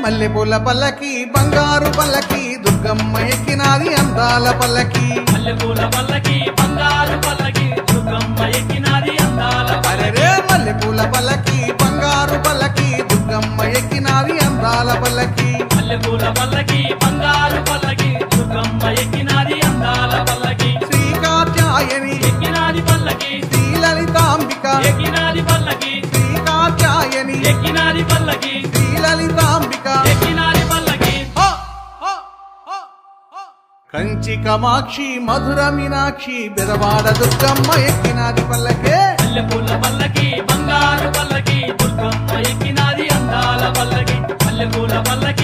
మల్లెపూల పల్లకి బంగారు పల్లకి దుర్గమ్మ ఎక్కినాది అందాల పల్లకి మల్లెపూల పల్లకి బంగారు పల్లకి దుర్గమ్మ ఎక్కినాది అందాల అరే మల్లెపూల పల్లకి బంగారు పల్లకి దుర్గమ్మ ఎక్కినాది అందాల పల్లకి మల్లెపూల పల్లకి బంగారు పల్లకి దుర్గమ్మ ఎక్కినాది అందాల పల్లకి శ్రీ కాత్యాయని ఎక్కినాది పల్లకి శ్రీ లలితాంబిక ఎక్కినాది పల్లకి శ్రీ కాత్యాయని ఎక్కినాది పల్లకి శ్రీ లలితాంబిక ఎక్కినాది పల్లకి కంచి కామాక్షి మధుర మీనాక్షి బెదవాడ దుర్గమ్మ ఎక్కినాది పల్లకే మల్లెపూల పల్లకి బంగారు పల్లకి దుర్గమ్మ ఎక్కినాది అందాల పల్లకి మల్లెపూల పల్లకి